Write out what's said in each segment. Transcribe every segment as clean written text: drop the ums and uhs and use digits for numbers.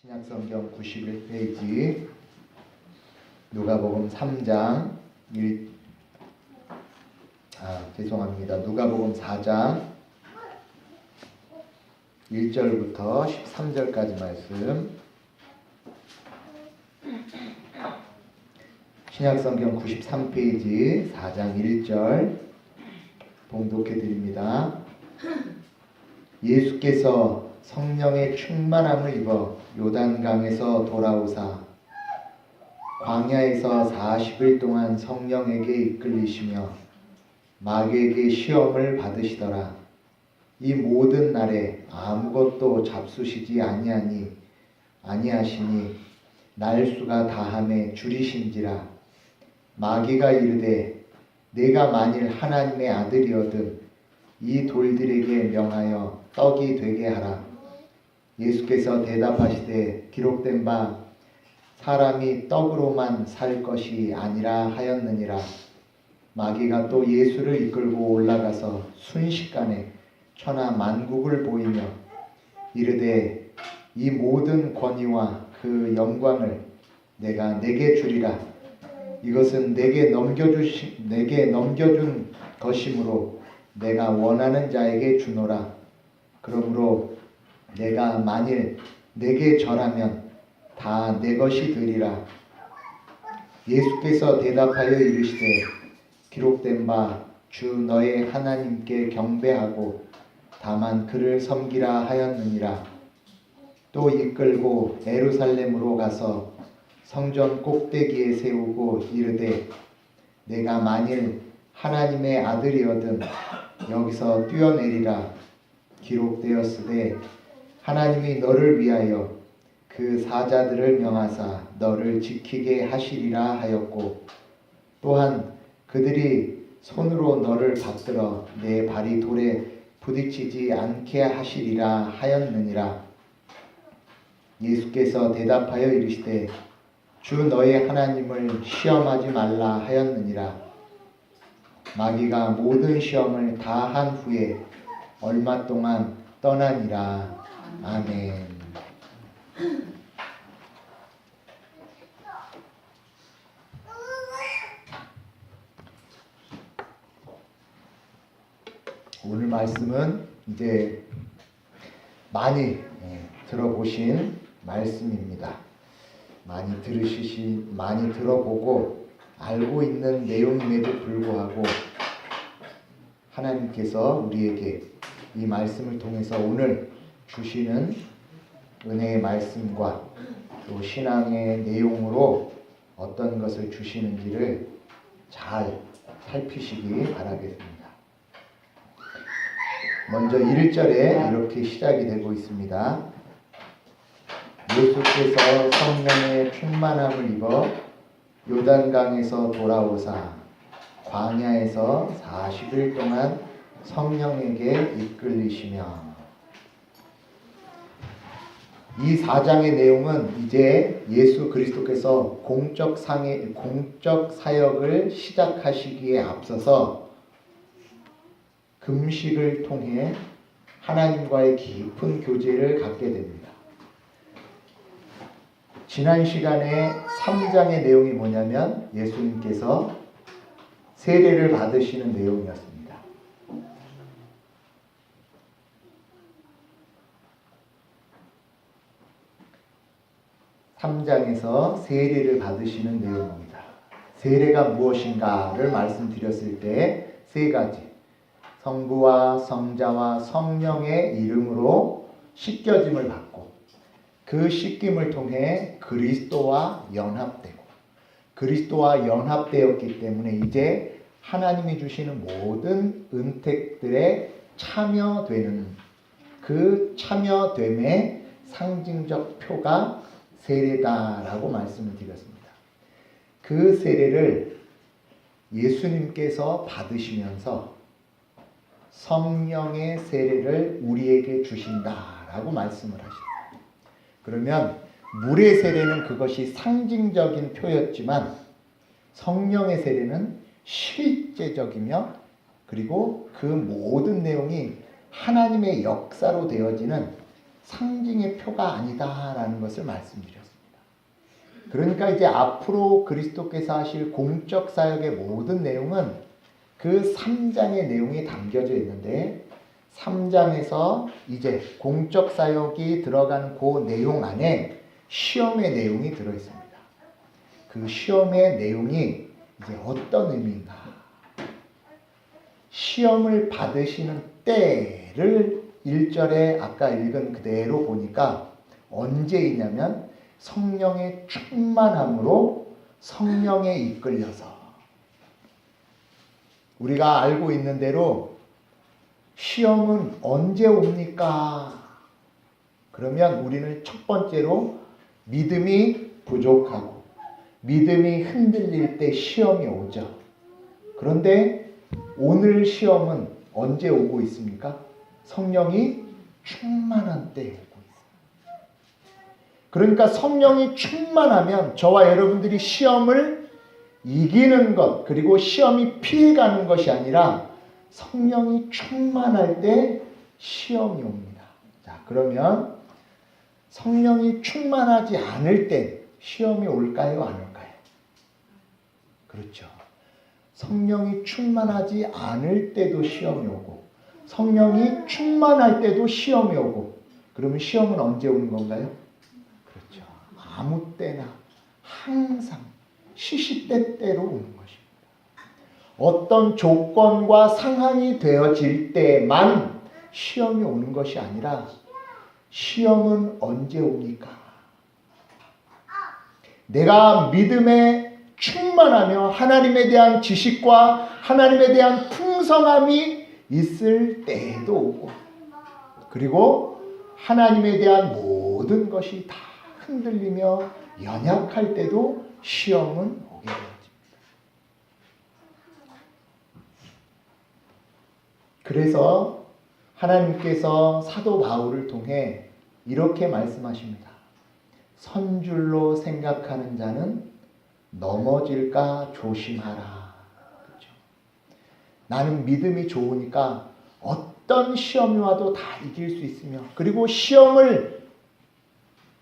신약성경 91페이지 누가복음 3장 누가복음 4장 1절부터 13절까지 말씀. 신약성경 93페이지 4장 1절 봉독해 드립니다. 예수께서 성령의 충만함을 입어 요단강에서 돌아오사 광야에서 40일 동안 성령에게 이끌리시며 마귀에게 시험을 받으시더라. 이 모든 날에 아무것도 잡수시지 아니하시니 날수가 다함에 줄이신지라. 마귀가 이르되 내가 만일 하나님의 아들이거든 이 돌들에게 명하여 떡이 되게 하라. 예수께서 대답하시되 기록된 바 사람이 떡으로만 살 것이 아니라 하였느니라. 마귀가 또 예수를 이끌고 올라가서 순식간에 천하 만국을 보이며 이르되 이 모든 권위와 그 영광을 내가 네게 주리라. 이것은 내게 넘겨준 것이므로 내가 원하는 자에게 주노라. 그러므로 내가 만일 내게 절하면 다 내 것이 되리라. 예수께서 대답하여 이르시되 기록된 바 주 너의 하나님께 경배하고 다만 그를 섬기라 하였느니라. 또 이끌고 예루살렘으로 가서 성전 꼭대기에 세우고 이르되 내가 만일 하나님의 아들이거든 여기서 뛰어내리라. 기록되었으되 하나님이 너를 위하여 그 사자들을 명하사 너를 지키게 하시리라 하였고 또한 그들이 손으로 너를 받들어 내 발이 돌에 부딪히지 않게 하시리라 하였느니라. 예수께서 대답하여 이르시되 주 너의 하나님을 시험하지 말라 하였느니라. 마귀가 모든 시험을 다 한 후에 얼마 동안 떠나니라. 아멘. 오늘 말씀은 이제 많이 들어보신 말씀입니다. 많이 들어보고 알고 있는 내용임에도 불구하고 하나님께서 우리에게 이 말씀을 통해서 오늘 주시는 은혜의 말씀과 또 신앙의 내용으로 어떤 것을 주시는지를 잘 살피시기 바라겠습니다. 먼저 1절에 이렇게 시작이 되고 있습니다. 예수께서 성령의 충만함을 입어 요단강에서 돌아오사 광야에서 40일 동안 성령에게 이끌리시며. 이 4장의 내용은 이제 예수 그리스도께서 공적 사역을 시작하시기에 앞서서 금식을 통해 하나님과의 깊은 교제를 갖게 됩니다. 지난 시간에 3장의 내용이 뭐냐면 예수님께서 세례를 받으시는 내용이었습니다. 3장에서 세례를 받으시는 내용입니다. 세례가 무엇인가를 말씀드렸을 때 세 가지. 성부와 성자와 성령의 이름으로 씻겨짐을 받고 그 씻김을 통해 그리스도와 연합되고 그리스도와 연합되었기 때문에 이제 하나님이 주시는 모든 은택들에 참여되는 그 참여됨의 상징적 표가 세례다라고 말씀을 드렸습니다. 그 세례를 예수님께서 받으시면서 성령의 세례를 우리에게 주신다라고 말씀을 하십니다. 그러면 물의 세례는 그것이 상징적인 표였지만 성령의 세례는 실제적이며 그리고 그 모든 내용이 하나님의 역사로 되어지는 상징의 표가 아니다라는 것을 말씀드렸습니다. 그러니까 이제 앞으로 그리스도께서 하실 공적 사역의 모든 내용은 그 3장의 내용이 담겨져 있는데 3장에서 이제 공적 사역이 들어간 그 내용 안에 시험의 내용이 들어 있습니다. 그 시험의 내용이 이제 어떤 의미인가? 시험을 받으시는 때를 1절에 아까 읽은 그대로 보니까 언제이냐면 성령의 충만함으로 성령에 이끌려서 우리가 알고 있는 대로 시험은 언제 옵니까? 그러면 우리는 첫 번째로 믿음이 부족하고 믿음이 흔들릴 때 시험이 오죠. 그런데 오늘 시험은 언제 오고 있습니까? 성령이 충만한 때 오고 있어요. 그러니까 성령이 충만하면 저와 여러분들이 시험을 이기는 것, 그리고 시험이 피해가는 것이 아니라 성령이 충만할 때 시험이 옵니다. 자, 그러면 성령이 충만하지 않을 때 시험이 올까요? 안 올까요? 그렇죠. 성령이 충만하지 않을 때도 시험이 오고 성령이 충만할 때도 시험이 오고 그러면 시험은 언제 오는 건가요? 그렇죠. 아무 때나 항상 시시때때로 오는 것입니다. 어떤 조건과 상황이 되어질 때만 시험이 오는 것이 아니라 시험은 언제 옵니까? 내가 믿음에 충만하며 하나님에 대한 지식과 하나님에 대한 풍성함이 있을 때에도 오고 그리고 하나님에 대한 모든 것이 다 흔들리며 연약할 때도 시험은 오게 되어집니다. 그래서 하나님께서 사도 바울을 통해 이렇게 말씀하십니다. 선줄로 생각하는 자는 넘어질까 조심하라. 그렇죠? 나는 믿음이 좋으니까 어떤 시험이 와도 다 이길 수 있으며 그리고 시험을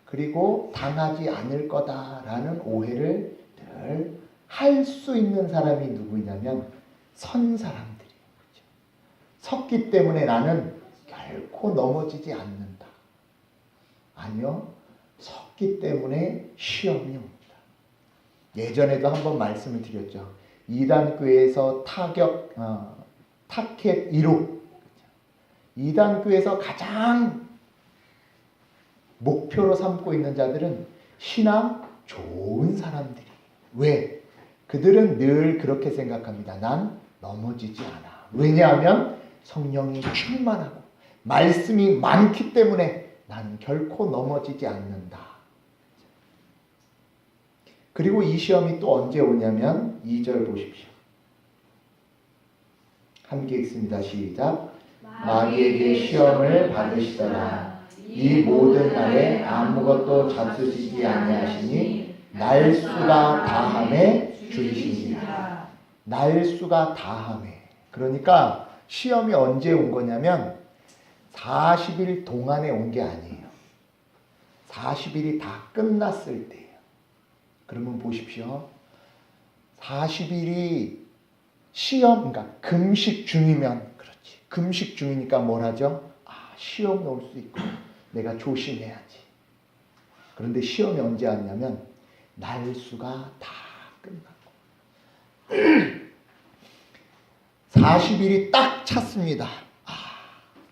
그리고 당하지 않을 거다라는 오해를 늘 할 수 있는 사람이 누구냐면 선 사람들이에요. 그렇죠? 섰기 때문에 나는 결코 넘어지지 않는다. 아니요. 섰기 때문에 시험이 옵니다. 예전에도 한번 말씀을 드렸죠. 이단교회에서 타켓 1호. 이단교회에서 가장 목표로 삼고 있는 자들은 신앙 좋은 사람들이. 왜? 그들은 늘 그렇게 생각합니다. 난 넘어지지 않아. 왜냐하면 성령이 충만하고 말씀이 많기 때문에 나는 결코 넘어지지 않는다. 그리고 이 시험이 또 언제 오냐면 2절 보십시오. 함께 읽습니다. 시작. 마귀에게 시험을 받으시더라. 이 모든 날에 아무것도 잡수시지 아니하시니 날수가 다함에 주이시니라. 날수가 다함에. 그러니까 시험이 언제 온 거냐면 40일 동안에 온 게 아니에요. 40일이 다 끝났을 때예요. 그러면 보십시오. 40일이 시험, 그러니까 금식 중이면 그렇지. 금식 중이니까 뭘 하죠? 시험이 올 수 있고 내가 조심해야지. 그런데 시험이 언제 왔냐면 날수가 다 끝났고 40일이 딱 찼습니다.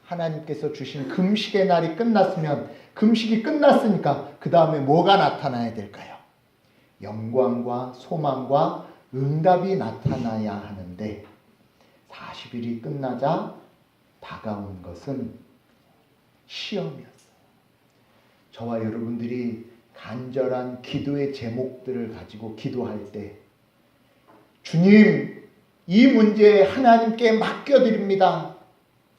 하나님께서 주신 금식의 날이 끝났으면 금식이 끝났으니까 그 다음에 뭐가 나타나야 될까요? 영광과 소망과 응답이 나타나야 하는데 40일이 끝나자 다가온 것은 시험이었어요. 저와 여러분들이 간절한 기도의 제목들을 가지고 기도할 때 주님, 이 문제 하나님께 맡겨드립니다.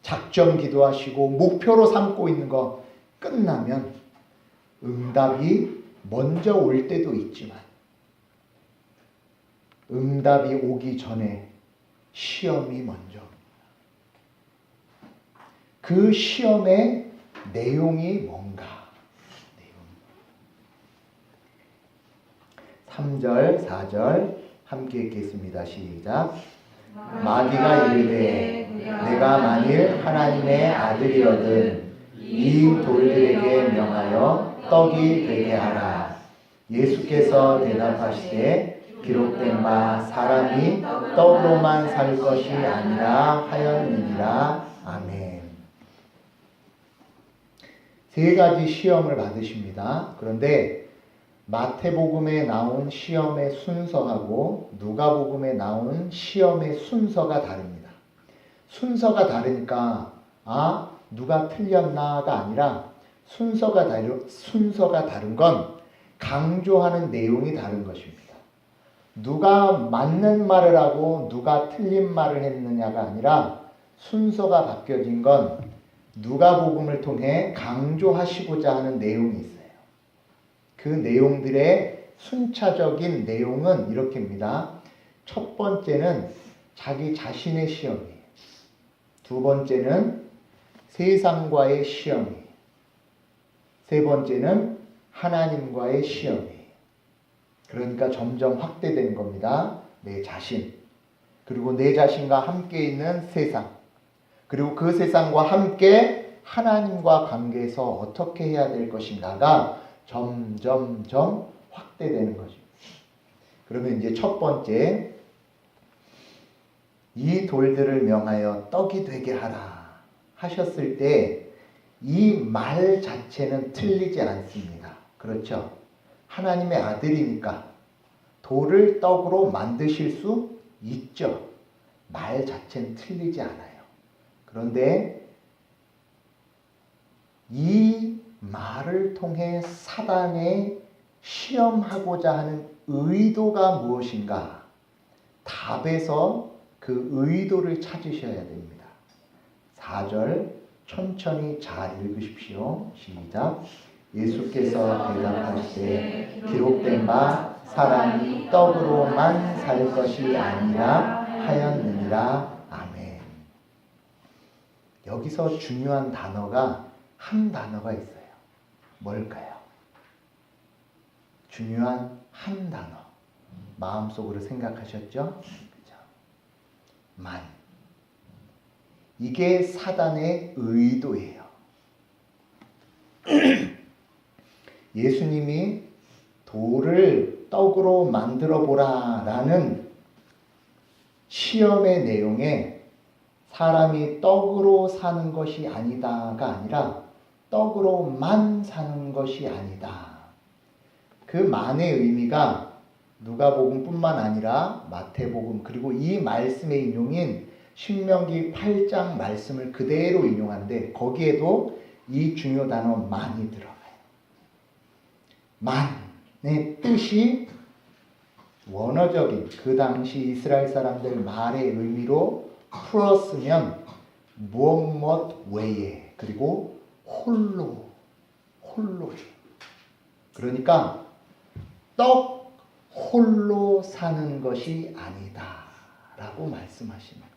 작정 기도하시고 목표로 삼고 있는 거 끝나면 응답이 먼저 올 때도 있지만 응답이 오기 전에 시험이 먼저 옵니다. 그 시험에 내용이 뭔가? 3절, 4절 함께 읽겠습니다. 시작. 마귀가 이르되 내가 만일 하나님의 아들이거든 이 돌들에게 명하여 떡이 되게 하라. 예수께서 대답하시되 기록된 바 사람이 떡으로만 살 것이 아니라 하였느니라. 아멘. 세 가지 시험을 받으십니다. 그런데 마태복음에 나온 시험의 순서하고 누가복음에 나온 시험의 순서가 다릅니다. 순서가 다르니까 누가 틀렸나가 아니라 순서가 다른 건 강조하는 내용이 다른 것입니다. 누가 맞는 말을 하고 누가 틀린 말을 했느냐가 아니라 순서가 바뀌어진 건 누가복음을 통해 강조하시고자 하는 내용이 있어요. 그 내용들의 순차적인 내용은 이렇게입니다. 첫 번째는 자기 자신의 시험이에요. 두 번째는 세상과의 시험이에요. 세 번째는 하나님과의 시험이에요. 그러니까 점점 확대되는 겁니다. 내 자신, 그리고 내 자신과 함께 있는 세상, 그리고 그 세상과 함께 하나님과 관계에서 어떻게 해야 될 것인가가 점점점 확대되는 거죠. 그러면 이제 첫 번째, 이 돌들을 명하여 떡이 되게 하라 하셨을 때 이 말 자체는 틀리지 않습니다. 그렇죠? 하나님의 아들이니까 돌을 떡으로 만드실 수 있죠. 말 자체는 틀리지 않아요. 그런데 이 말을 통해 사단에 시험하고자 하는 의도가 무엇인가? 답에서 그 의도를 찾으셔야 됩니다. 4절 천천히 잘 읽으십시오. 시작. 예수께서 대답하시되 기록된 바 사람이 떡으로만 살 것이 아니라 하였느니라. 아멘. 여기서 중요한 단어가 한 단어가 있어요. 뭘까요? 중요한 한 단어. 마음속으로 생각하셨죠? 그죠? 만. 이게 사단의 의도예요. 예수님이 돌을 떡으로 만들어 보라 라는 시험의 내용에 사람이 떡으로 사는 것이 아니다가 아니라 떡으로만 사는 것이 아니다. 그 만의 의미가 누가복음뿐만 아니라 마태복음 그리고 이 말씀의 인용인 신명기 8장 말씀을 그대로 인용하는데 거기에도 이 중요 단어 만이 들어가요. 만의 뜻이 원어적인 그 당시 이스라엘 사람들 말의 의미로 풀었으면 무엇 외에 그리고 홀로 그러니까 떡 홀로 사는 것이 아니다 라고 말씀하시는 거예요.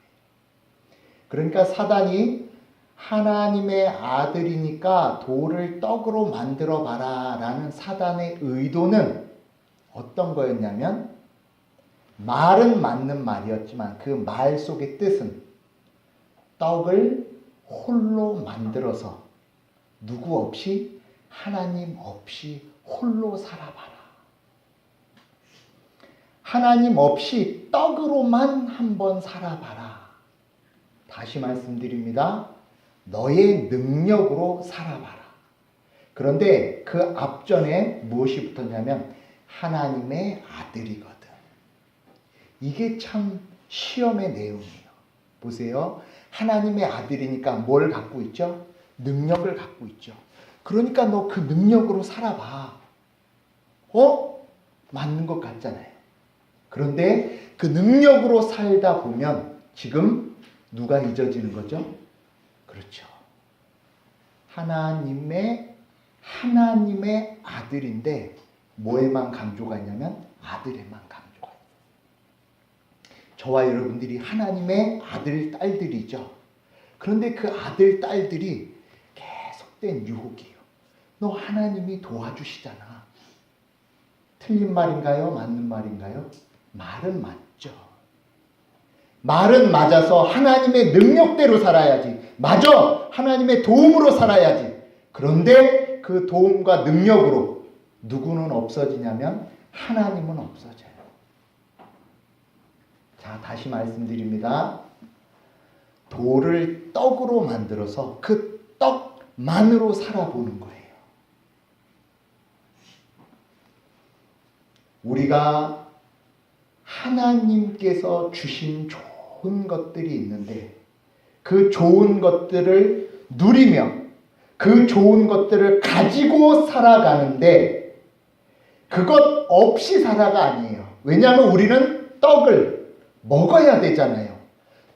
그러니까 사단이 하나님의 아들이니까 돌을 떡으로 만들어 봐라 라는 사단의 의도는 어떤 거였냐면 말은 맞는 말이었지만 그 말 속의 뜻은 떡을 홀로 만들어서 누구 없이 하나님 없이 홀로 살아봐라. 하나님 없이 떡으로만 한번 살아봐라. 다시 말씀드립니다. 너의 능력으로 살아봐라. 그런데 그 앞전에 무엇이 붙었냐면 하나님의 아들이거든. 이게 참 시험의 내용이에요. 보세요. 하나님의 아들이니까 뭘 갖고 있죠? 능력을 갖고 있죠. 그러니까 너 그 능력으로 살아봐. 맞는 것 같잖아요. 그런데 그 능력으로 살다 보면 지금 누가 잊어지는 거죠? 그렇죠. 하나님의 아들인데 뭐에만 강조가 있냐면 아들에만 강조가 있어요. 저와 여러분들이 하나님의 아들, 딸들이죠. 그런데 그 아들, 딸들이 헛된 유혹이에요. 너 하나님이 도와주시잖아. 틀린 말인가요? 맞는 말인가요? 말은 맞죠. 말은 맞아서 하나님의 능력대로 살아야지. 맞아. 하나님의 도움으로 살아야지. 그런데 그 도움과 능력으로 누구는 없어지냐면 하나님은 없어져요. 자, 다시 말씀드립니다. 돌을 떡으로 만들어서 그 떡만으로 살아보는 거예요. 우리가 하나님께서 주신 좋은 것들이 있는데 그 좋은 것들을 누리며 그 좋은 것들을 가지고 살아가는데 그것 없이 살아가 아니에요. 왜냐하면 우리는 떡을 먹어야 되잖아요.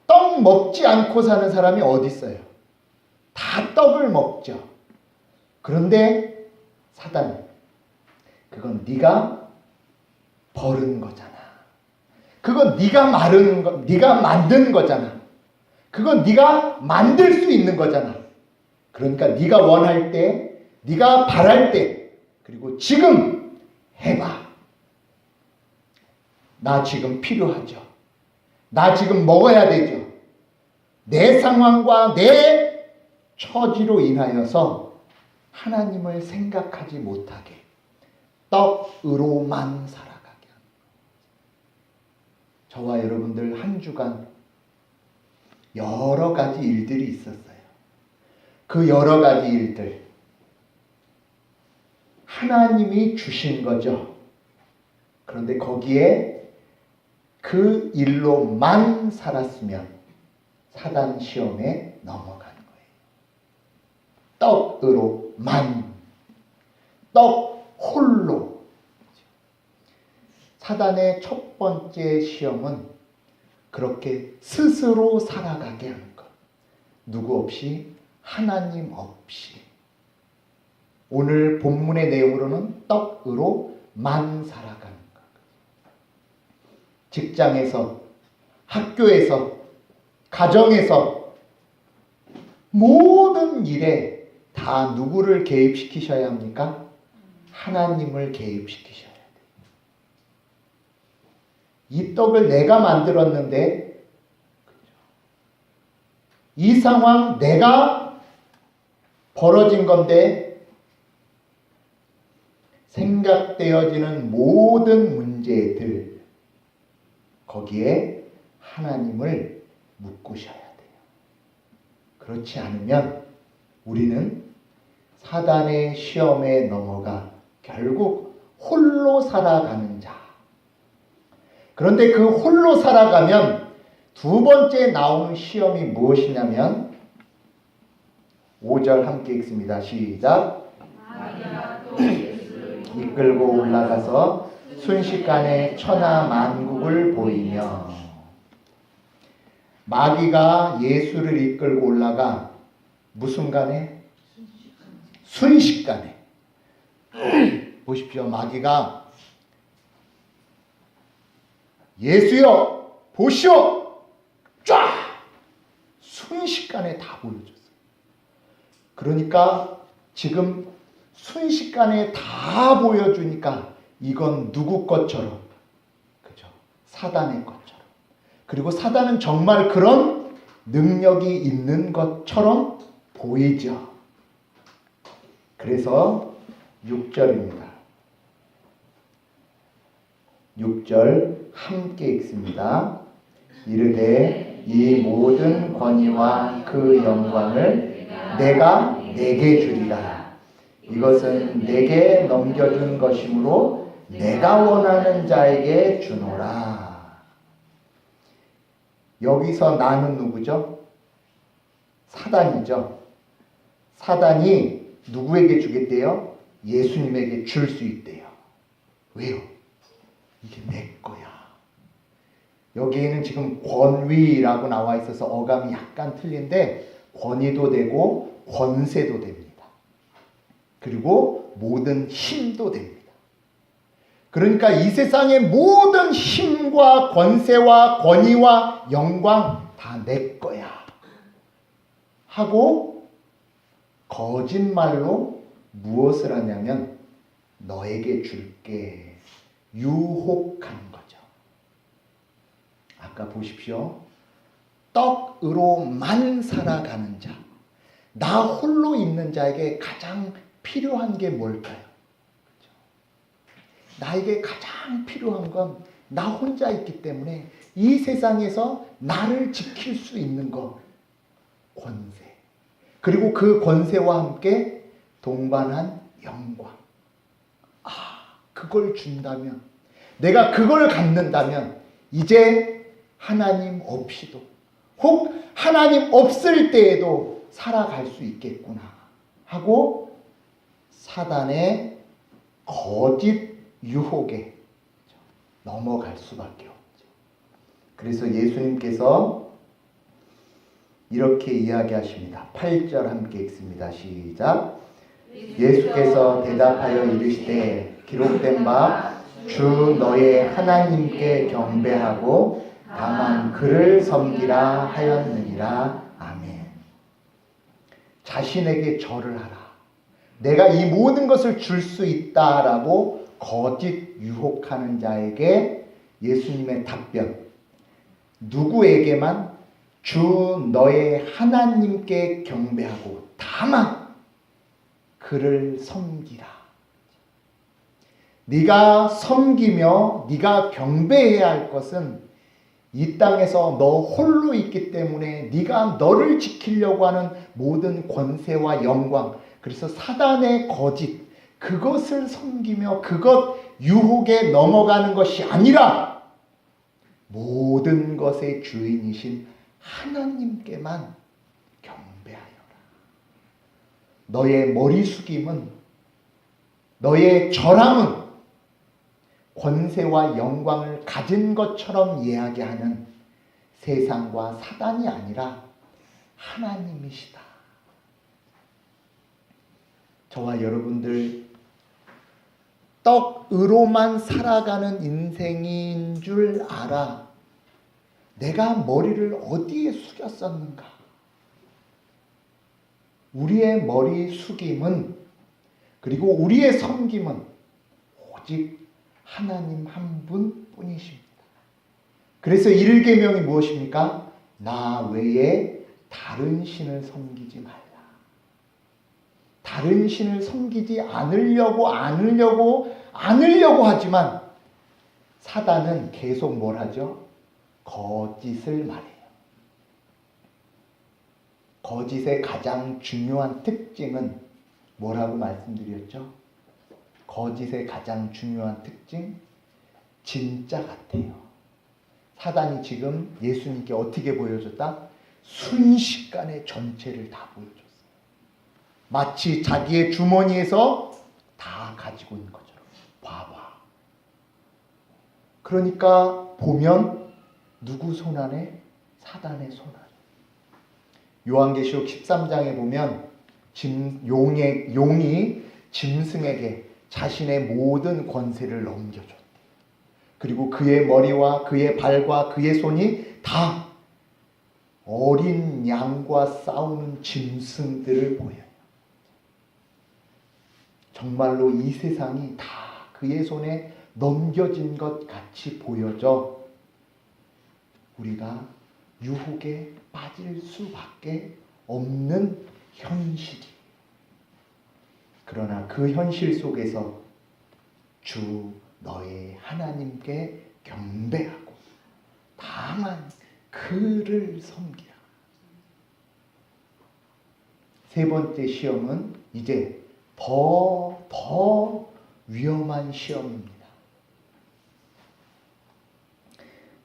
떡 먹지 않고 사는 사람이 어디 있어요? 다 떡을 먹죠. 그런데 사단, 그건 네가 버른 거잖아. 그건 네가 네가 만든 거잖아. 그건 네가 만들 수 있는 거잖아. 그러니까 네가 원할 때, 네가 바랄 때, 그리고 지금 해봐. 나 지금 필요하죠. 나 지금 먹어야 되죠. 내 상황과 내 처지로 인하여서 하나님을 생각하지 못하게 떡으로만 살아가게 하는 거예요. 저와 여러분들 한 주간 여러 가지 일들이 있었어요. 그 여러 가지 일들 하나님이 주신 거죠. 그런데 거기에 그 일로만 살았으면 사단 시험에 넘어가는 거예요. 떡으로만, 떡 홀로. 사단의 첫 번째 시험은 그렇게 스스로 살아가게 하는 것. 누구 없이, 하나님 없이. 오늘 본문의 내용으로는 떡으로만 살아가는 것. 직장에서, 학교에서, 가정에서 모든 일에 다 누구를 개입시키셔야 합니까? 하나님을 개입시키셔야 돼요. 이 떡을 내가 만들었는데 이 상황 내가 벌어진 건데 생각되어지는 모든 문제들 거기에 하나님을 묶으셔야 돼요. 그렇지 않으면 우리는 사단의 시험에 넘어가 결국 홀로 살아가는 자. 그런데 그 홀로 살아가면 두 번째 나오는 시험이 무엇이냐면 5절 함께 읽습니다. 시작. 이끌고 올라가서 순식간에 천하 만국을 보이며. 마귀가 예수를 이끌고 올라가 무슨 간에? 순식간에. 보십시오. 마귀가 예수여 보시오 쫙 순식간에 다 보여줬어요. 그러니까 지금 순식간에 다 보여주니까 이건 누구 것처럼, 그죠? 사단의 것처럼. 그리고 사단은 정말 그런 능력이 있는 것처럼 보이죠. 그래서 6절입니다. 6절 함께 읽습니다. 이르되 이 모든 권위와 그 영광을 내가 내게 주리라. 이것은 내게 넘겨준 것이므로 내가 원하는 자에게 주노라. 여기서 나는 누구죠? 사단이죠. 사단이 누구에게 주겠대요? 예수님에게 줄 수 있대요. 왜요? 이게 내 거야. 여기에는 지금 권위라고 나와 있어서 어감이 약간 틀린데 권위도 되고 권세도 됩니다. 그리고 모든 힘도 됩니다. 그러니까 이 세상의 모든 힘과 권세와 권위와 영광 다 내 거야 하고 거짓말로 무엇을 하냐면 너에게 줄게 유혹하는 거죠. 아까 보십시오. 떡으로만 살아가는 자, 나 홀로 있는 자에게 가장 필요한 게 뭘까요? 그렇죠? 나에게 가장 필요한 건 나 혼자 있기 때문에 이 세상에서 나를 지킬 수 있는 것, 권세. 그리고 그 권세와 함께 동반한 영광. 그걸 준다면, 내가 그걸 갖는다면 이제 하나님 없이도, 혹 하나님 없을 때에도 살아갈 수 있겠구나 하고 사단의 거짓 유혹에 넘어갈 수밖에 없죠. 그래서 예수님께서 이렇게 이야기하십니다. 8절 함께 읽습니다. 시작. 예수께서 대답하여 이르시되 기록된 바 주 너의 하나님께 경배하고 다만 그를 섬기라 하였느니라. 아멘. 자신에게 절을 하라. 내가 이 모든 것을 줄 수 있다라고 거짓 유혹하는 자에게 예수님의 답변. 누구에게만? 주 너의 하나님께 경배하고 다만 그를 섬기라. 네가 섬기며 네가 경배해야 할 것은 이 땅에서 너 홀로 있기 때문에 네가 너를 지키려고 하는 모든 권세와 영광, 그래서 사단의 거짓, 그것을 섬기며 그것 유혹에 넘어가는 것이 아니라 모든 것의 주인이신 하나님께만 경배하여라. 너의 머리 숙임은, 너의 절함은 권세와 영광을 가진 것처럼 이야기하는 세상과 사단이 아니라 하나님이시다. 저와 여러분들 떡으로만 살아가는 인생인 줄 알아. 내가 머리를 어디에 숙였었는가? 우리의 머리 숙임은, 그리고 우리의 섬김은 오직 하나님 한 분뿐이십니다. 그래서 1계명이 무엇입니까? 나 외에 다른 신을 섬기지 말라. 다른 신을 섬기지 않으려고 하지만 사단은 계속 뭘 하죠? 거짓을 말해요. 거짓의 가장 중요한 특징은 뭐라고 말씀드렸죠? 거짓의 가장 중요한 특징, 진짜 같아요. 사단이 지금 예수님께 어떻게 보여줬다? 순식간에 전체를 다 보여줬어요. 마치 자기의 주머니에서 다 가지고 있는 것처럼. 봐봐. 그러니까 보면 누구 손 안에? 사단의 손 안에. 요한계시록 13장에 보면 용이 짐승에게 자신의 모든 권세를 넘겨줬대. 그리고 그의 머리와 그의 발과 그의 손이 다 어린 양과 싸우는 짐승들을 보여요. 정말로 이 세상이 다 그의 손에 넘겨진 것 같이 보여져 우리가 유혹에 빠질 수밖에 없는 현실이. 그러나 그 현실 속에서 주 너의 하나님께 경배하고 다만 그를 섬기라. 세 번째 시험은 이제 더 위험한 시험입니다.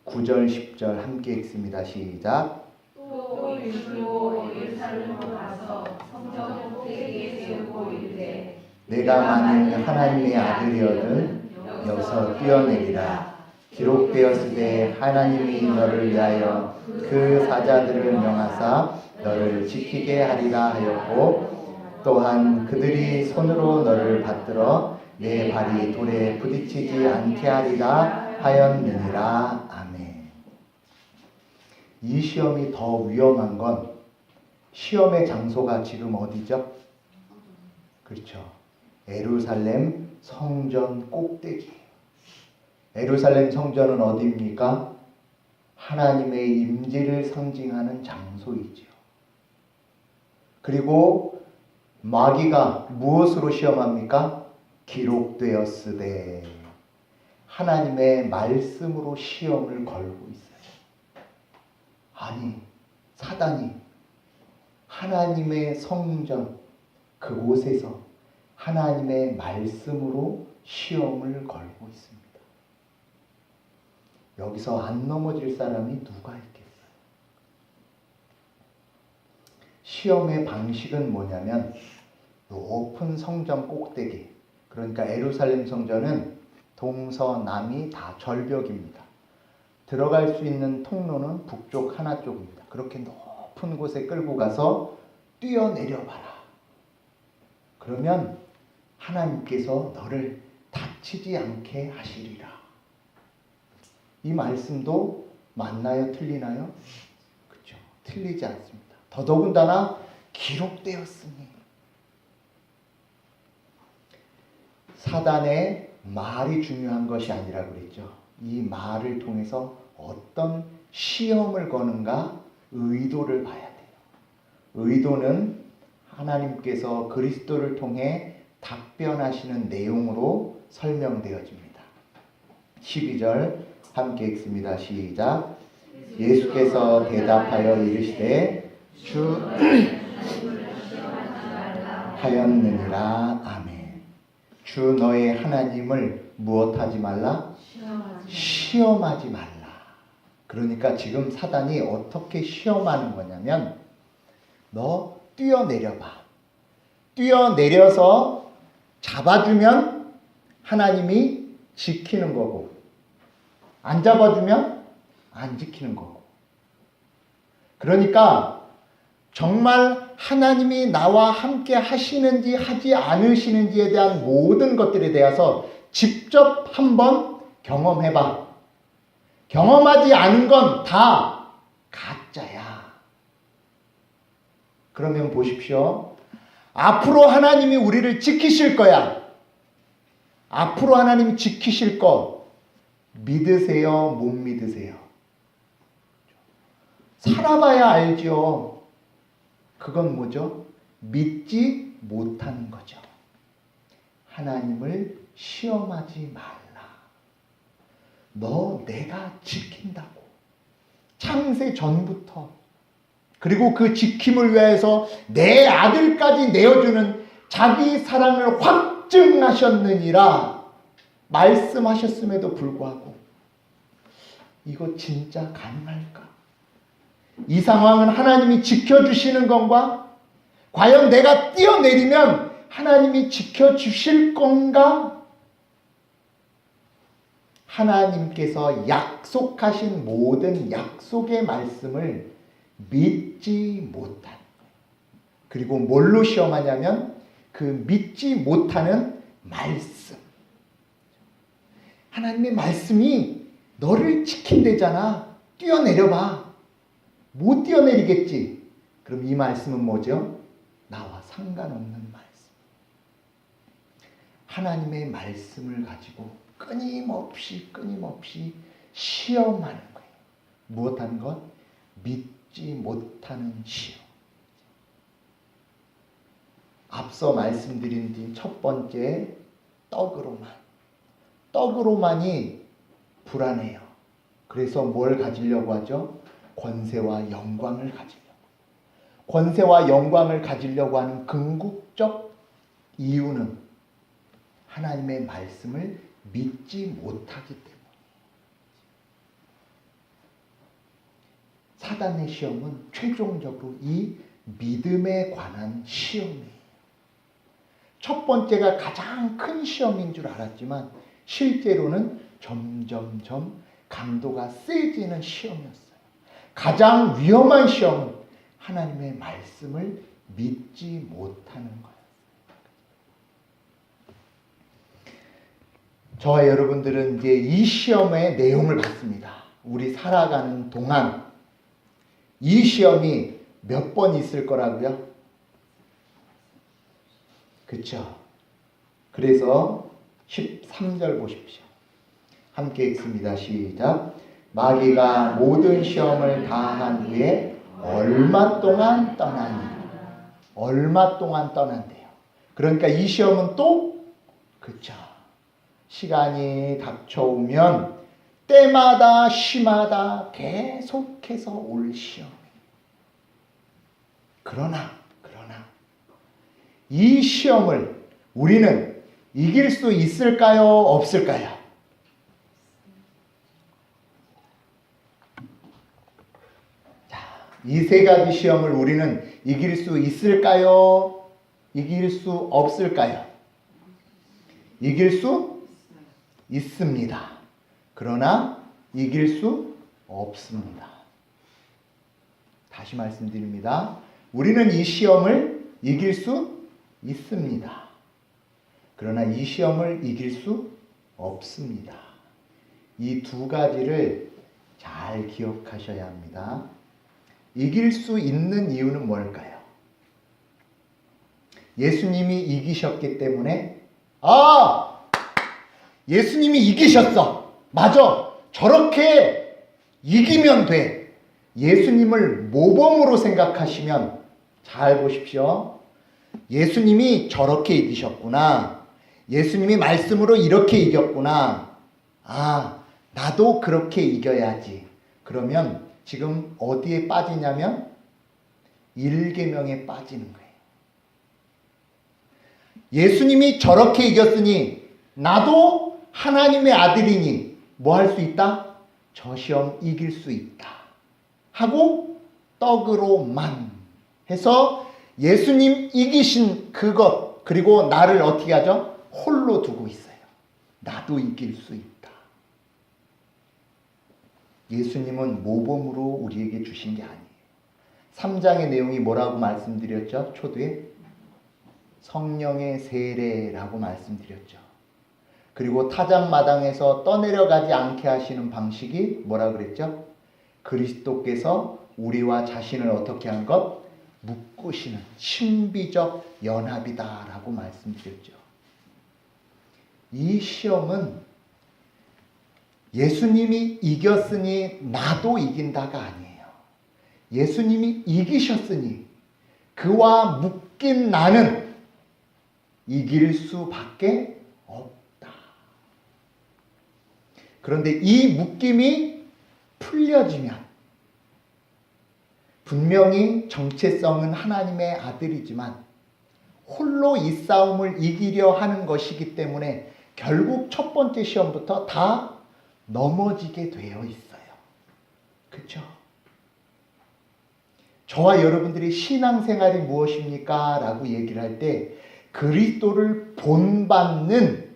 9절 10절 함께 읽습니다. 시작. 또 유술로 예루살렘으로 가서 성전 꼭대기에 세우고 이르되 내가 만일 하나님의 아들이거든 여기서 뛰어내리라. 기록되었으되 하나님이 너를 위하여 그 사자들을 명하사 너를 지키게 하리라 하였고 또한 그들이 손으로 너를 받들어 내 발이 돌에 부딪히지 않게 하리라 하였느니라. 아멘. 이 시험이 더 위험한 건 시험의 장소가 지금 어디죠? 그렇죠. 예루살렘 성전 꼭대기. 예루살렘 성전은 어디입니까? 하나님의 임재를 상징하는 장소이지요. 그리고 마귀가 무엇으로 시험합니까? 기록되었으되 하나님의 말씀으로 시험을 걸고 있어요. 아니, 사단이 하나님의 성전 그곳에서 하나님의 말씀으로 시험을 걸고 있습니다. 여기서 안 넘어질 사람이 누가 있겠어요? 시험의 방식은 뭐냐면 높은 성전 꼭대기, 그러니까 예루살렘 성전은 동서남이 다 절벽입니다. 들어갈 수 있는 통로는 북쪽 하나 쪽입니다. 그렇게 높은 곳에 끌고 가서 뛰어내려봐라. 그러면 하나님께서 너를 다치지 않게 하시리라. 이 말씀도 맞나요? 틀리나요? 그렇죠. 틀리지 않습니다. 더더군다나 기록되었으니. 사단의 말이 중요한 것이 아니라 그랬죠. 이 말을 통해서 어떤 시험을 거는가 의도를 봐야 돼요. 의도는 하나님께서 그리스도를 통해 답변하시는 내용으로 설명되어집니다. 12절 함께 읽습니다. 시작. 예수께서 대답하여 이르시되 주 하였느니라. 아멘. 주 너의 하나님을 무엇하지 말라? 시험하지 말라. 그러니까 지금 사단이 어떻게 시험하는 거냐면 너 뛰어내려봐. 뛰어내려서 잡아주면 하나님이 지키는 거고 안 잡아주면 안 지키는 거고. 그러니까 정말 하나님이 나와 함께 하시는지 하지 않으시는지에 대한 모든 것들에 대해서 직접 한번 경험해봐. 경험하지 않은 건 다 가짜야. 그러면 보십시오. 앞으로 하나님이 우리를 지키실 거야. 앞으로 하나님이 지키실 거 믿으세요? 못 믿으세요? 살아봐야 알죠. 그건 뭐죠? 믿지 못하는 거죠. 하나님을 시험하지 말라. 너 내가 지킨다고. 창세 전부터. 그리고 그 지킴을 위해서 내 아들까지 내어주는 자기 사랑을 확증하셨느니라 말씀하셨음에도 불구하고 이거 진짜 가능할까? 이 상황은 하나님이 지켜주시는 건가? 과연 내가 뛰어내리면 하나님이 지켜주실 건가? 하나님께서 약속하신 모든 약속의 말씀을 믿지 못한, 그리고 뭘로 시험하냐면 그 믿지 못하는 말씀. 하나님의 말씀이 너를 지킨대잖아. 뛰어내려봐. 못 뛰어내리겠지. 그럼 이 말씀은 뭐죠? 나와 상관없는 말씀. 하나님의 말씀을 가지고 끊임없이 시험하는 거예요. 무엇하는 것? 믿지 못하는 시험. 앞서 말씀드린 첫 번째, 떡으로만. 떡으로만이 불안해요. 그래서 뭘 가지려고 하죠? 권세와 영광을 가지려고. 권세와 영광을 가지려고 하는 궁극적 이유는 하나님의 말씀을 믿지 못하기 때문에. 사단의 시험은 최종적으로 이 믿음에 관한 시험이에요. 첫 번째가 가장 큰 시험인 줄 알았지만 실제로는 점점점 강도가 세지는 시험이었어요. 가장 위험한 시험은 하나님의 말씀을 믿지 못하는 거예요. 저와 여러분들은 이제 이 시험의 내용을 봤습니다. 우리 살아가는 동안 이 시험이 몇 번 있을 거라고요? 그쵸? 그래서 13절 보십시오. 함께 읽습니다. 시작. 마귀가 모든 시험을 다한 후에 얼마 동안 떠나니. 얼마 동안 떠난대요. 그러니까 이 시험은 또 그쵸. 시간이 닥쳐오면 때마다 시마다 계속해서 올 시험. 그러나 이 시험을 우리는 이길 수 있을까요? 없을까요? 이 세 가지 시험을 우리는 이길 수 있을까요? 이길 수 없을까요? 이길 수 있습니다. 그러나 이길 수 없습니다. 다시 말씀드립니다. 우리는 이 시험을 이길 수 있습니다. 그러나 이 시험을 이길 수 없습니다. 이 두 가지를 잘 기억하셔야 합니다. 이길 수 있는 이유는 뭘까요? 예수님이 이기셨기 때문에 예수님이 이기셨어. 맞아. 저렇게 이기면 돼. 예수님을 모범으로 생각하시면 잘 보십시오. 예수님이 저렇게 이기셨구나. 예수님이 말씀으로 이렇게 이겼구나. 나도 그렇게 이겨야지. 그러면 지금 어디에 빠지냐면 1계명에 빠지는 거예요. 예수님이 저렇게 이겼으니 나도 하나님의 아들이니 뭐 할 수 있다? 저 시험 이길 수 있다. 하고 떡으로만 해서 예수님 이기신 그것 그리고 나를 어떻게 하죠? 홀로 두고 있어요. 나도 이길 수 있다. 예수님은 모범으로 우리에게 주신 게 아니에요. 3장의 내용이 뭐라고 말씀드렸죠? 초두에 성령의 세례라고 말씀드렸죠. 그리고 타작마당에서 떠내려가지 않게 하시는 방식이 뭐라 그랬죠? 그리스도께서 우리와 자신을 어떻게 한 것? 묶으시는 신비적 연합이다라고 말씀드렸죠. 이 시험은 예수님이 이겼으니 나도 이긴다가 아니에요. 예수님이 이기셨으니 그와 묶인 나는 이길 수밖에 없다. 그런데 이 묶임이 풀려지면 분명히 정체성은 하나님의 아들이지만 홀로 이 싸움을 이기려 하는 것이기 때문에 결국 첫 번째 시험부터 다 넘어지게 되어 있어요. 그렇죠? 저와 여러분들이 신앙생활이 무엇입니까? 라고 얘기를 할 때 그리스도를 본받는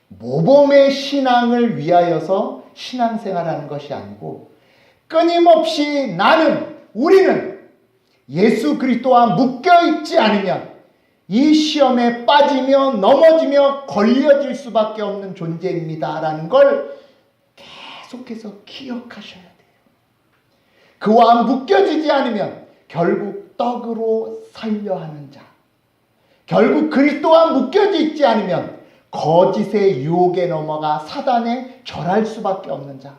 모범의 신앙을 위하여서 신앙생활하는 것이 아니고 끊임없이 우리는 예수 그리스도와 묶여있지 않으면 이 시험에 빠지며 넘어지며 걸려질 수밖에 없는 존재입니다. 라는 걸 계속해서 기억하셔야 돼요. 그와 묶여지지 않으면 결국 떡으로 살려 하는 자, 결국 그리스도와 묶여져 있지 않으면 거짓의 유혹에 넘어가 사단에 절할 수밖에 없는 자,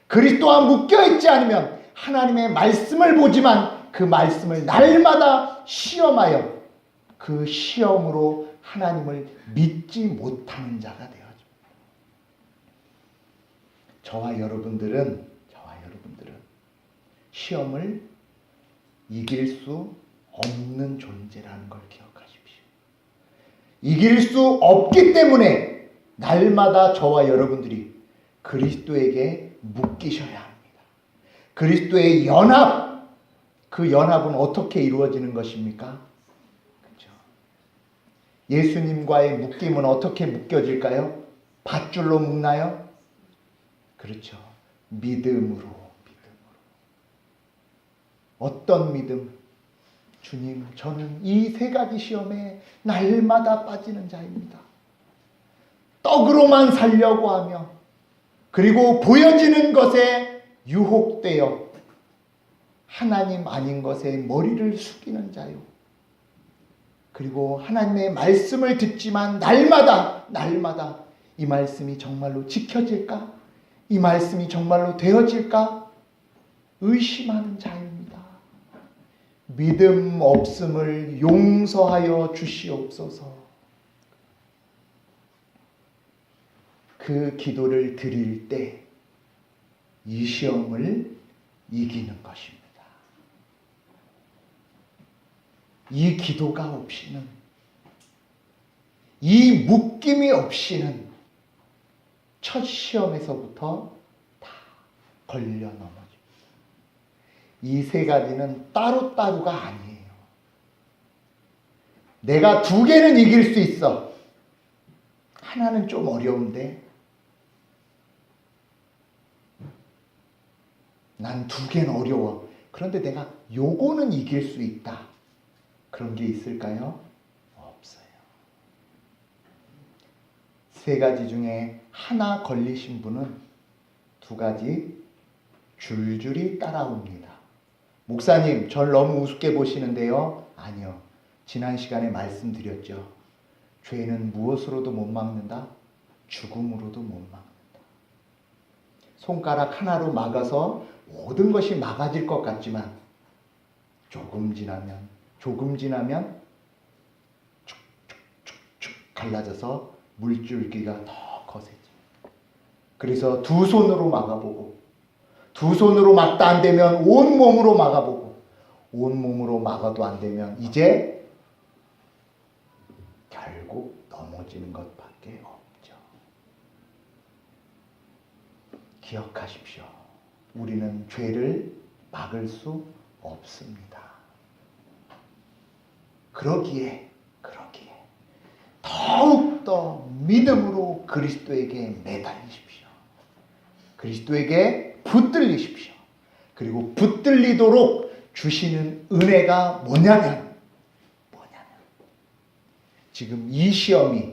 그리스도와 묶여있지 않으면 하나님의 말씀을 보지만 그 말씀을 날마다 시험하여 그 시험으로 하나님을 믿지 못하는 자가 되어집니다. 저와 여러분들은 시험을 이길 수 없는 존재라는 걸 기억하십시오. 이길 수 없기 때문에 날마다 저와 여러분들이 그리스도에게 묶이셔야 합니다. 그리스도의 연합, 그 연합은 어떻게 이루어지는 것입니까? 그렇죠? 예수님과의 묶임은 어떻게 묶여질까요? 밧줄로 묶나요? 그렇죠. 믿음으로. 어떤 믿음? 주님, 저는 이 세 가지 시험에 날마다 빠지는 자입니다. 떡으로만 살려고 하며 그리고 보여지는 것에 유혹되어 하나님 아닌 것에 머리를 숙이는 자요. 그리고 하나님의 말씀을 듣지만 날마다 이 말씀이 정말로 지켜질까? 이 말씀이 정말로 되어질까? 의심하는 자입니다. 믿음 없음을 용서하여 주시옵소서. 그 기도를 드릴 때 이 시험을 이기는 것입니다. 이 기도가 없이는, 이 묶임이 없이는 첫 시험에서부터 다 걸려 넘어집니다. 이 세 가지는 따로따로가 아니에요. 내가 두 개는 이길 수 있어. 하나는 좀 어려운데 난 두 개는 어려워. 그런데 내가 요거는 이길 수 있다. 그런 게 있을까요? 없어요. 세 가지 중에 하나 걸리신 분은 두 가지 줄줄이 따라옵니다. 목사님, 절 너무 우습게 보시는데요? 아니요. 지난 시간에 말씀드렸죠. 죄는 무엇으로도 못 막는다? 죽음으로도 못 막는다. 손가락 하나로 막아서 모든 것이 막아질 것 같지만 조금 지나면 축축축축 갈라져서 물줄기가 더 거세집니다. 그래서 두 손으로 막아보고, 두 손으로 막다 안 되면 온몸으로 막아보고, 온몸으로 막아도 안 되면 이제 결국 넘어지는 것밖에 없죠. 기억하십시오. 우리는 죄를 막을 수 없습니다. 그러기에 더욱더 믿음으로 그리스도에게 매달리십시오. 그리스도에게 붙들리십시오. 그리고 붙들리도록 주시는 은혜가 뭐냐면 지금 이 시험이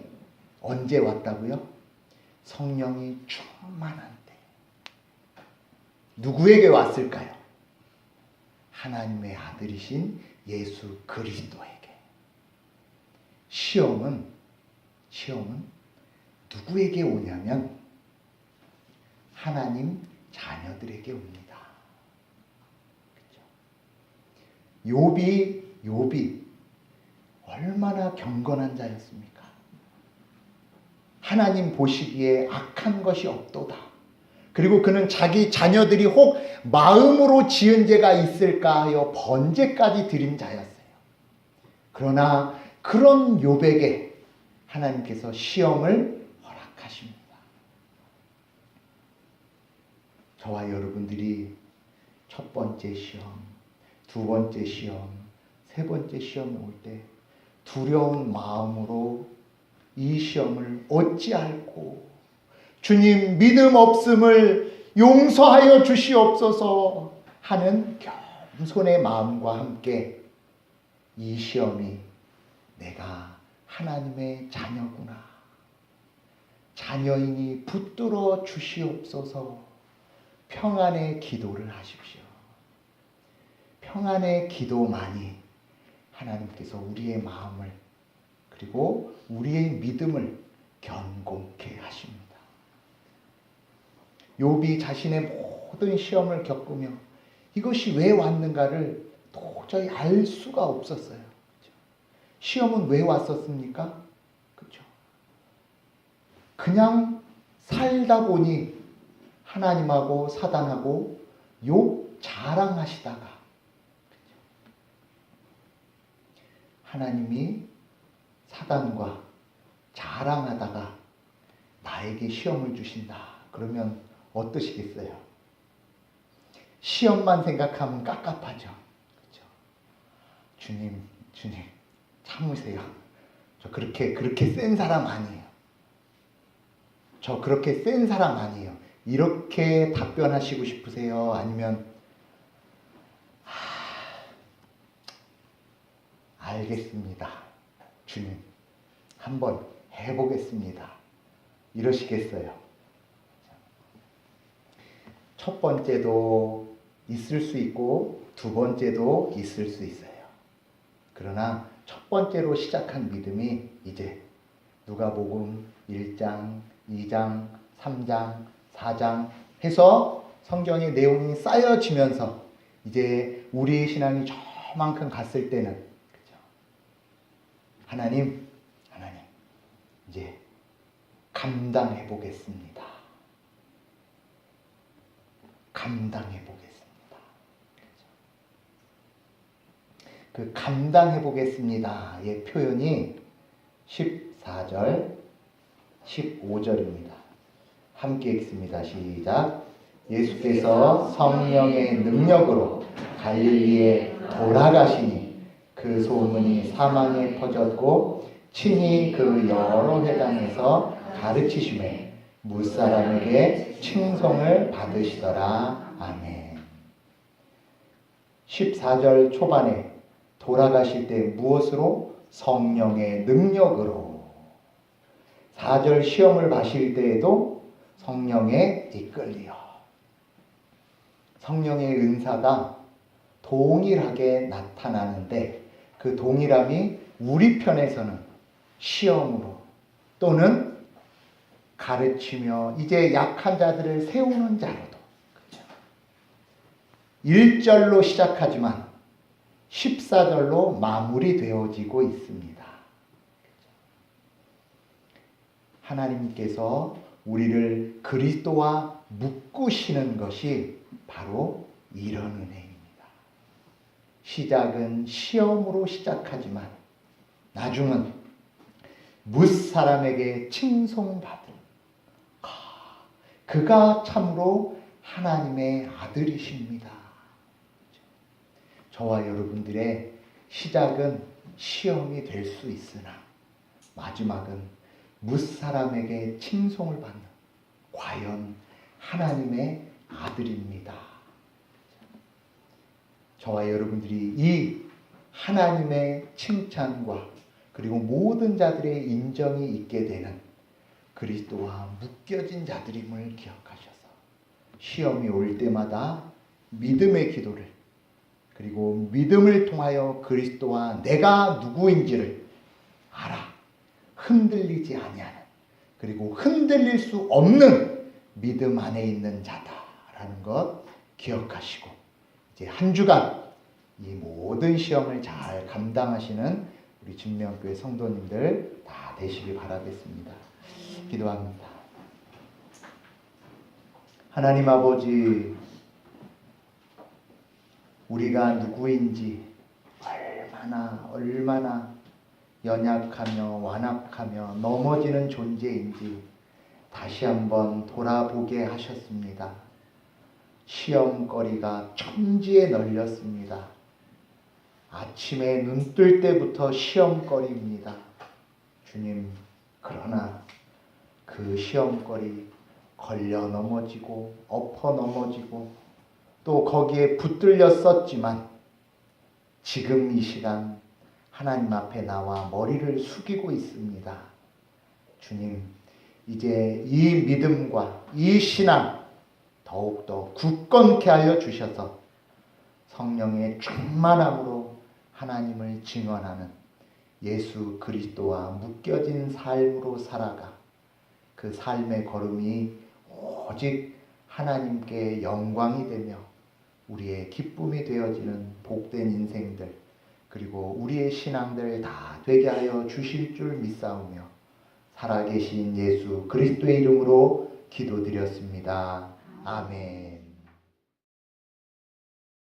언제 왔다고요? 성령이 충만한 때. 누구에게 왔을까요? 하나님의 아들이신 예수 그리스도에게. 시험은 누구에게 오냐면 하나님 자녀들에게 옵니다. 그렇죠? 욥이 얼마나 경건한 자였습니까? 하나님 보시기에 악한 것이 없도다. 그리고 그는 자기 자녀들이 혹 마음으로 지은 죄가 있을까 하여 번제까지 드린 자였어요. 그러나 그런 욥에게 하나님께서 시험을 허락하십니다. 저와 여러분들이 첫 번째 시험, 두 번째 시험, 세 번째 시험에 올 때 두려운 마음으로 이 시험을 어찌할꼬 주님 믿음 없음을 용서하여 주시옵소서 하는 겸손의 마음과 함께 이 시험이 내가 하나님의 자녀구나. 자녀이니 붙들어 주시옵소서. 평안의 기도를 하십시오. 평안의 기도만이 하나님께서 우리의 마음을 그리고 우리의 믿음을 견고케 하십니다. 욥이 자신의 모든 시험을 겪으며 이것이 왜 왔는가를 도저히 알 수가 없었어요. 시험은 왜 왔었습니까? 그렇죠? 그냥 살다 보니 하나님하고 사단하고 욥 자랑하시다가 그렇죠? 하나님이 사단과 자랑하다가 나에게 시험을 주신다. 그러면 어떠시겠어요? 시험만 생각하면 깝깝하죠. 그렇죠? 주님 참으세요. 저 그렇게 센 사람 아니에요. 저 그렇게 센 사람 아니에요. 이렇게 답변하시고 싶으세요? 아니면 알겠습니다. 주님 한번 해보겠습니다. 이러시겠어요? 첫 번째도 있을 수 있고 두 번째도 있을 수 있어요. 그러나 첫 번째로 시작한 믿음이 이제 누가복음 1장, 2장, 3장, 4장 해서 성경의 내용이 쌓여지면서 이제 우리의 신앙이 저만큼 갔을 때는 그죠? 하나님 이제 감당해 보겠습니다. 감당해 보겠습니다. 그 감당해 보겠습니다의 표현이 14절, 15절입니다. 함께 읽습니다. 시작. 예수께서 성령의 능력으로 갈릴리에 돌아가시니 그 소문이 사방에 퍼졌고 친히 그 여러 회당에서 가르치심에 무사람에게 칭송을 받으시더라. 아멘. 14절 초반에 돌아가실 때 무엇으로? 성령의 능력으로. 4절 시험을 마실 때에도 성령에 이끌리어. 성령의 은사가 동일하게 나타나는데 그 동일함이 우리 편에서는 시험으로 또는 가르치며 이제 약한 자들을 세우는 자로도 그렇죠? 1절로 시작하지만 14절로 마무리되어지고 있습니다. 하나님께서 우리를 그리스도와 묶으시는 것이 바로 이런 은혜입니다. 시작은 시험으로 시작하지만 나중은 무사람에게 칭송받은 그가 참으로 하나님의 아들이십니다. 저와 여러분들의 시작은 시험이 될 수 있으나 마지막은 무사람에게 칭송을 받는 과연 하나님의 아들입니다. 저와 여러분들이 이 하나님의 칭찬과 그리고 모든 자들의 인정이 있게 되는 그리스도와 묶여진 자들임을 기억하셔서 시험이 올 때마다 믿음의 기도를 그리고 믿음을 통하여 그리스도와 내가 누구인지를 알아 흔들리지 아니하는 그리고 흔들릴 수 없는 믿음 안에 있는 자다라는 것 기억하시고 이제 한 주간 이 모든 시험을 잘 감당하시는 우리 진명교회 성도님들 다 되시길 바라겠습니다. 기도합니다. 하나님 아버지, 우리가 누구인지 얼마나 연약하며 완악하며 넘어지는 존재인지 다시 한번 돌아보게 하셨습니다. 시험거리가 천지에 널렸습니다. 아침에 눈 뜰 때부터 시험거리입니다. 주님, 그러나 그 시험거리 걸려 넘어지고 엎어 넘어지고 또 거기에 붙들려 썼지만 지금 이 시간 하나님 앞에 나와 머리를 숙이고 있습니다. 주님, 이제 이 믿음과 이 신앙 더욱더 굳건케 하여 주셔서 성령의 충만함으로 하나님을 증언하는 예수 그리스도와 묶여진 삶으로 살아가 그 삶의 걸음이 오직 하나님께 영광이 되며 우리의 기쁨이 되어지는 복된 인생들 그리고 우리의 신앙들 다 되게 하여 주실 줄 믿사오며 살아계신 예수 그리스도의 이름으로 기도드렸습니다. 아멘.